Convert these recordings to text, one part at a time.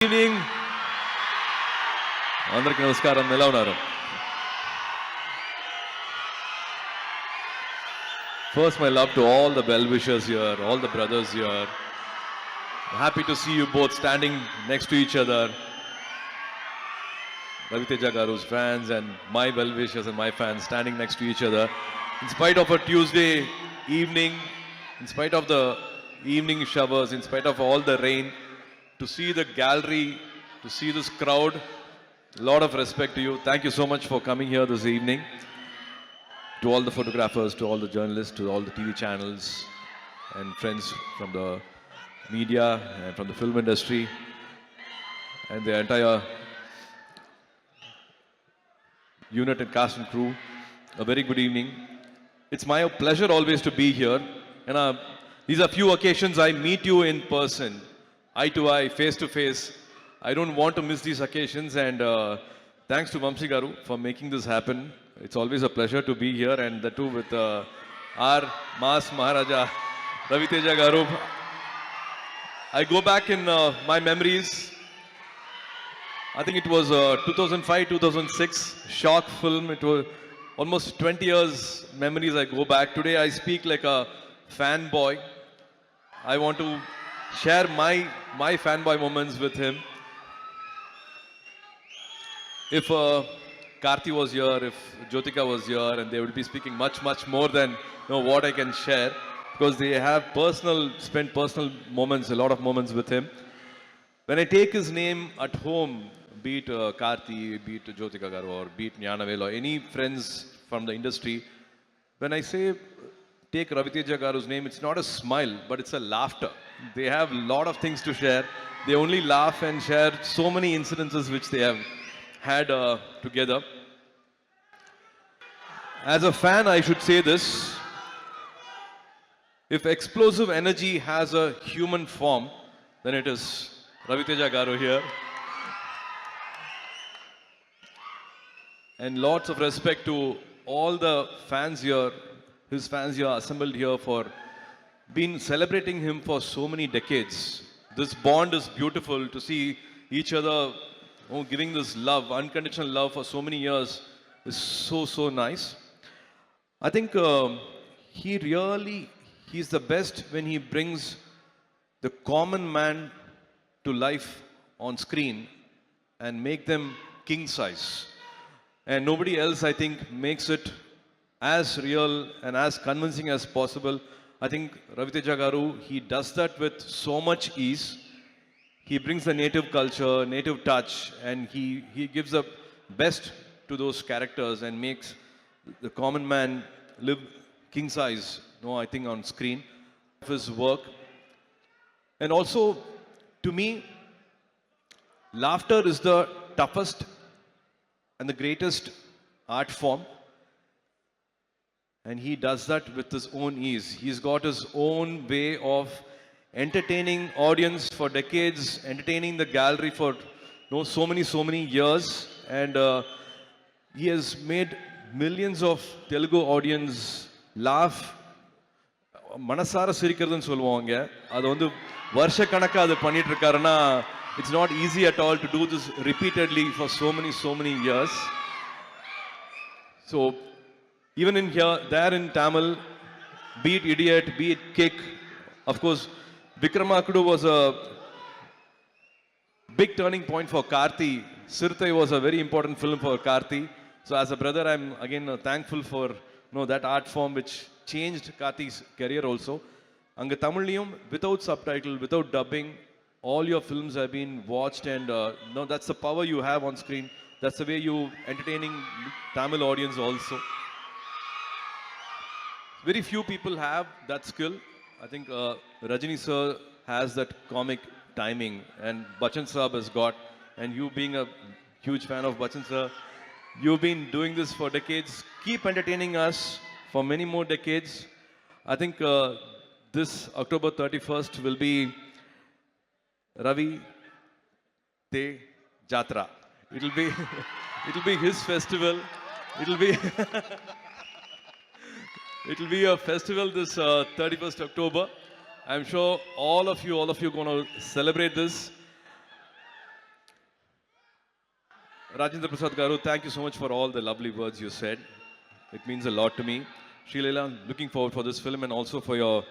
Evening అందరికీ నమస్కారం. ఎలా ఉన్నారు? First, my love to all the well-wishers here, all the brothers here. Happy to see you both standing next to each other. Raviteja Garu's fans and my well-wishers and my fans standing next to each other. In spite of a Tuesday evening, in spite of the evening showers, in spite of all the rain, to see the gallery, to see this crowd, a lot of respect to you. Thank you so much for coming here this evening. To all the photographers, to all the journalists, to all the TV channels and friends from the media and from the film industry and the entire unit and cast and crew, a very good evening. It's my pleasure always to be here. And these are few occasions I meet you in person, eye to eye, face to face. I don't want to miss these occasions, and thanks to Vamsi Garu for making this happen. It's always a pleasure to be here, and the two with our Mass Maharaja, Raviteja Garu. I go back in my memories. I think it was 2005-2006 shock film. It was almost 20 years memories I go back. Today I speak like a fanboy. I want to share my fanboy moments with him. If Karthi was here, if Jyotika was here, and they would be speaking much more than what I can share, because they have spent personal moments, a lot of moments with him. When I take his name at home, be it Karthi, be it Jyotika Garu, or be it Gnanavel, or any friends from the industry, when I say take Raviteja Garu's name, it's not a smile, but it's a laughter. They have a lot of things to share. They only laugh and share so many incidences which they have had together. As a fan, I should say this: if explosive energy has a human form, then it is Raviteja Garu here. And lots of respect to all the fans here, his fans here assembled here, for been celebrating him for so many decades. This bond is beautiful to see each other giving this love, unconditional love for so many years is so nice. I think he's the best when he brings the common man to life on screen and make them king size. And nobody else, I think, makes it as real and as convincing as possible. I think Raviteja Garu, he does that with so much ease. He brings the native culture, native touch, and he gives the best to those characters and makes the common man live king size, I think, on screen of his work. And also, to me, laughter is the toughest and the greatest art form. And he does that with his own ease. He's got his own way of entertaining audience for decades, entertaining the gallery for so many years, and he has made millions of Telugu audience laugh. மனசார சிரிக்கிறதுன்னு சொல்லுவாங்க, அது வந்து வருஷ கணக்கா அது பண்ணிட்டு இருக்காருன்னா, it's not easy at all to do this repeatedly for so many years. So even in here, there in Tamil, be it Idiot, be it Kick, of course, Vikramakudu was a big turning point for Karthi. Sirthai was a very important film for Karthi. So as a brother, I'm again thankful for that art form which changed Karthi's career also. Anga Tamiliyum, without subtitle, without dubbing, all your films have been watched, and that's the power you have on screen. That's the way you entertaining Tamil audience also. Very few people have that skill. I think Rajini sir has that comic timing, and Bachchan Saab has got, and you being a huge fan of Bachchan sir, you've been doing this for decades. Keep entertaining us for many more decades. I think this October 31st will be Ravi Te Jatra. It'll be his festival. It'll be a festival this 31st October. I'm sure all of you going to celebrate this. Rajendra Prasad Garu, thank you so much for all the lovely words you said. It means a lot to me. Srileela, looking forward for this film and also for your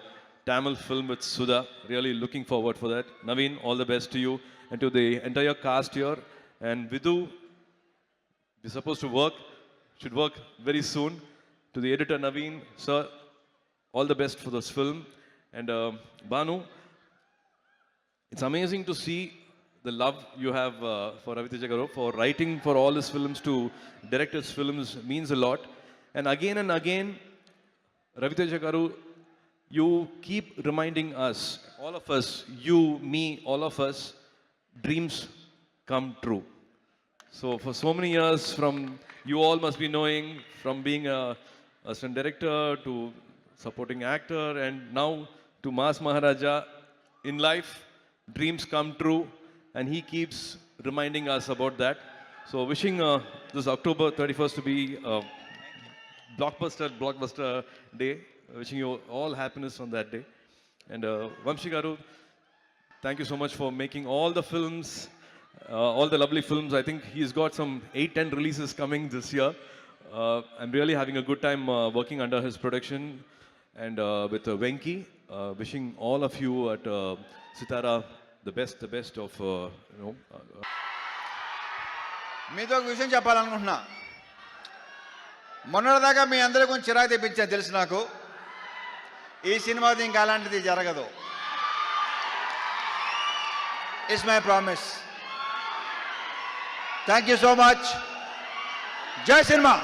Tamil film with Sudha. Really looking forward for that. Naveen, all the best to you and to the entire cast here. And Vidhu, we're supposed to work, should work very soon. To the editor Naveen, sir, all the best for this film. And Banu, it's amazing to see the love you have for Ravi Teja Garu, for writing for all his films to direct his films means a lot. And again, Ravi Teja Garu, you keep reminding us, all of us, you, me, all of us, dreams come true. So for so many years, from you all must be knowing, from being a assistant director to supporting actor, and now to Mas Maharaja, in life, dreams come true, and he keeps reminding us about that. So wishing this October 31st to be a blockbuster day. Wishing you all happiness on that day. And Vamshi Garu, thank you so much for making all the films, all the lovely films. I think he's got some 8-10 releases coming this year. I'm really having a good time working under his production and with Venki. Wishing all of you at Sitara the best of, you know. మీతో ఒక విషయం చెప్పాలనుకుంటున్నా. మొన్నటిదాకా మీ అందరూ కొంచెం చిరాకు తెప్పించారు తెలుసు నాకు. ఈ సినిమాది ఇంకా అలాంటిది జరగదు. It's my promise. Thank you so much. జై సినిమా.